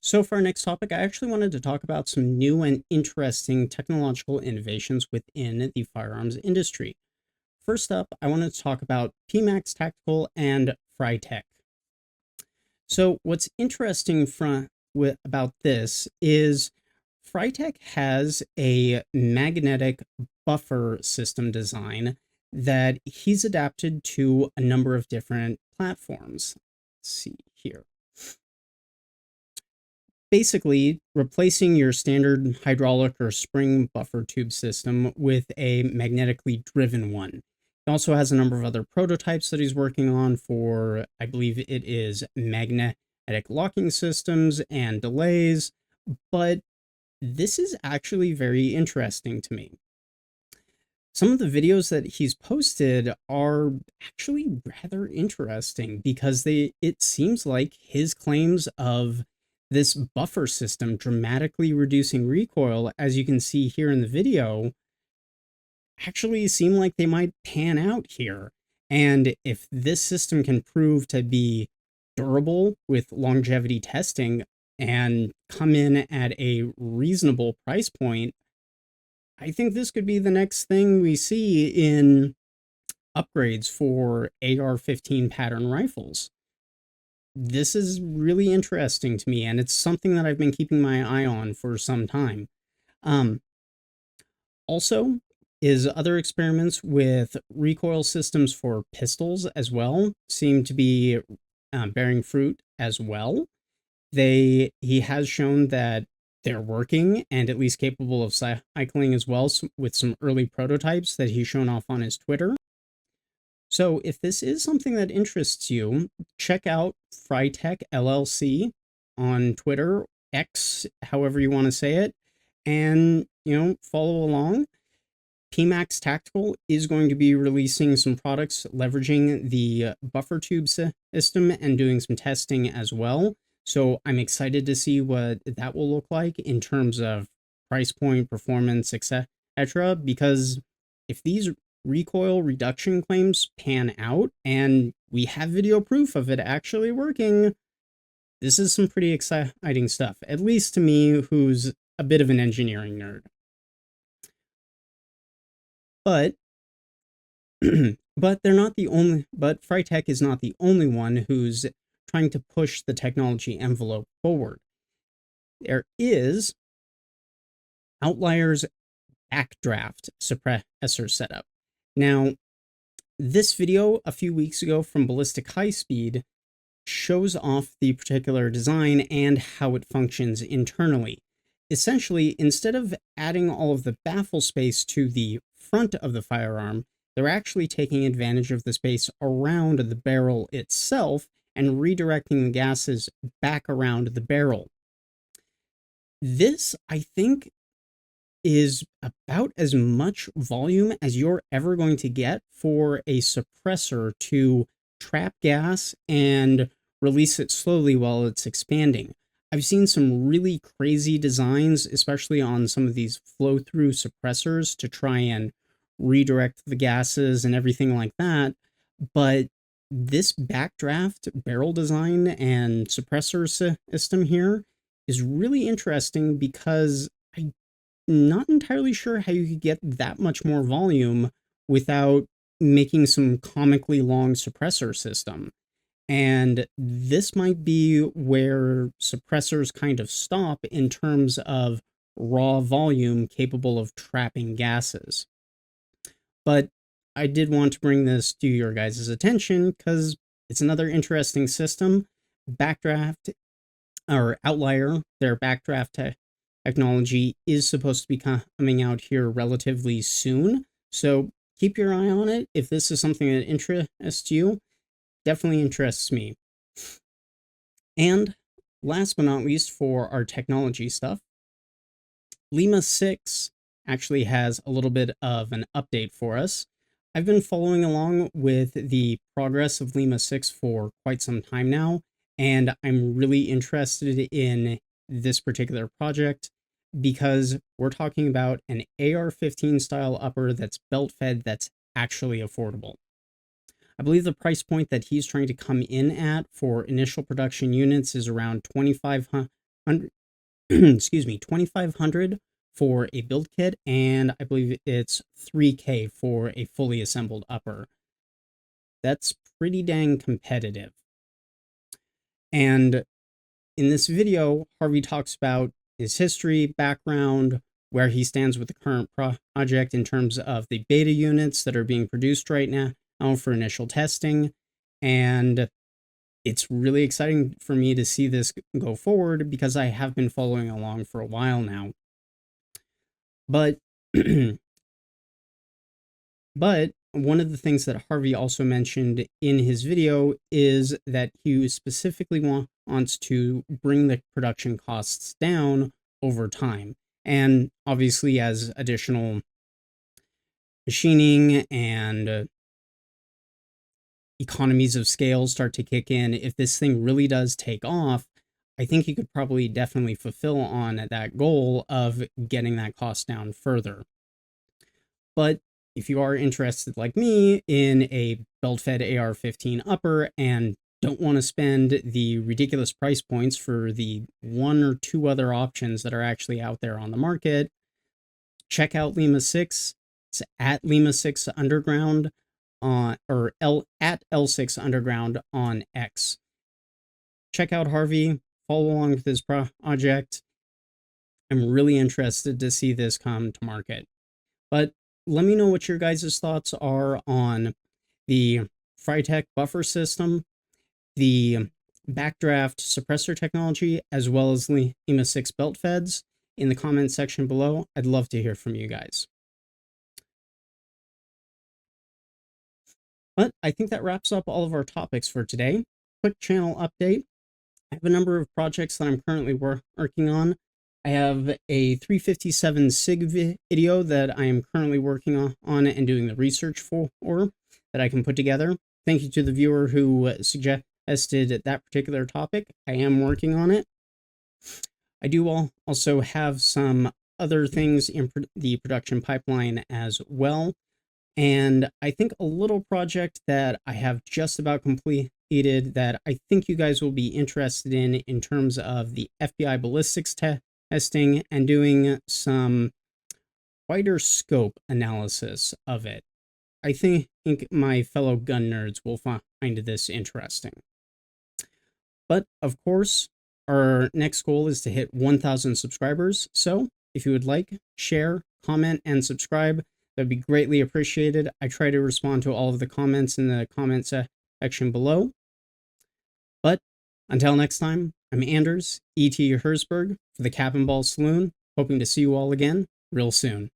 So for our next topic, I actually wanted to talk about some new and interesting technological innovations within the firearms industry. First up, I wanted to talk about PMAX Tactical and FryTech. So what's interesting about this is FryTech has a magnetic buffer system design that he's adapted to a number of different platforms. Let's see here. Basically replacing your standard hydraulic or spring buffer tube system with a magnetically driven one. He also has a number of other prototypes that he's working on for, I believe it is magnetic locking systems and delays, but this is actually very interesting to me. Some of the videos that he's posted are actually rather interesting because it seems like his claims of this buffer system dramatically reducing recoil, as you can see here in the video, actually seem like they might pan out here. And if this system can prove to be durable with longevity testing and come in at a reasonable price point, I think this could be the next thing we see in upgrades for AR-15 pattern rifles. This is really interesting to me, and it's something that I've been keeping my eye on for some time. Um, Also, is other experiments with recoil systems for pistols as well seem to be bearing fruit as well. He has shown that they're working and at least capable of cycling as well, with some early prototypes that he's shown off on his Twitter. So if this is something that interests you, check out FryTech LLC on Twitter, X, however you want to say it, and follow along. PMAX Tactical is going to be releasing some products leveraging the buffer tube system and doing some testing as well. So I'm excited to see what that will look like in terms of price point, performance, etc. Because if these recoil reduction claims pan out and we have video proof of it actually working, this is some pretty exciting stuff, at least to me, who's a bit of an engineering nerd. But they're not the only, but FryTech is not the only one who's trying to push the technology envelope forward. There is Outlier's Backdraft suppressor setup. Now, this video a few weeks ago from Ballistic High Speed shows off the particular design and how it functions internally. Essentially, instead of adding all of the baffle space to the front of the firearm, they're actually taking advantage of the space around the barrel itself and redirecting the gases back around the barrel. This, I think, is about as much volume as you're ever going to get for a suppressor to trap gas and release it slowly while it's expanding. I've seen some really crazy designs, especially on some of these flow-through suppressors to try and redirect the gases and everything like that. But this backdraft barrel design and suppressor system here is really interesting because I'm not entirely sure how you could get that much more volume without making some comically long suppressor system. And this might be where suppressors kind of stop in terms of raw volume capable of trapping gases. But I did want to bring this to your guys' attention because it's another interesting system. Backdraft, or Outlier, their Backdraft technology is supposed to be coming out here relatively soon. So keep your eye on it. If this is something that interests you, definitely interests me. And last but not least, for our technology stuff, Lima 6 actually has a little bit of an update for us. I've been following along with the progress of Lima 6 for quite some time now, and I'm really interested in this particular project because we're talking about an AR-15 style upper that's belt fed, that's actually affordable. I believe the price point that he's trying to come in at for initial production units is around 2,500, excuse me, 2,500 for a build kit, and I believe it's 3K for a fully assembled upper. That's pretty dang competitive. And in this video, Harvey talks about his history, background, where he stands with the current project in terms of the beta units that are being produced right now for initial testing. And it's really exciting for me to see this go forward because I have been following along for a while now. But But one of the things that Harvey also mentioned in his video is that he specifically wants to bring the production costs down over time. And obviously, as additional machining and economies of scale start to kick in, if this thing really does take off, I think he could probably definitely fulfill on that goal of getting that cost down further. But if you are interested, like me, in a belt-fed AR-15 upper and don't want to spend the ridiculous price points for the one or two other options that are actually out there on the market, check out Lima Six. It's at Lima Six Underground at L6 Underground on X. Check out Harvey. Follow along with his project. I'm really interested to see this come to market. But let me know what your guys' thoughts are on the FryTech buffer system, the Backdraft suppressor technology, as well as Lima 6 belt feds in the comment section below. I'd love to hear from you guys. But I think that wraps up all of our topics for today. Quick channel update. I have a number of projects that I'm currently working on. I have a 357 SIG video that I am currently working on and doing the research for that I can put together. Thank you to the viewer who suggested that particular topic. I am working on it. I do also have some other things in the production pipeline as well. And I think a little project that I have just about completed that I think you guys will be interested in terms of the FBI ballistics testing and doing some wider scope analysis of it. I think my fellow gun nerds will find this interesting. But of course, our next goal is to hit 1,000 subscribers. So if you would like, share, comment, and subscribe, that'd be greatly appreciated. I try to respond to all of the comments in the comment section below. But until next time, I'm Anders, E.T. Herzberg for the Cap and Ball Saloon, hoping to see you all again real soon.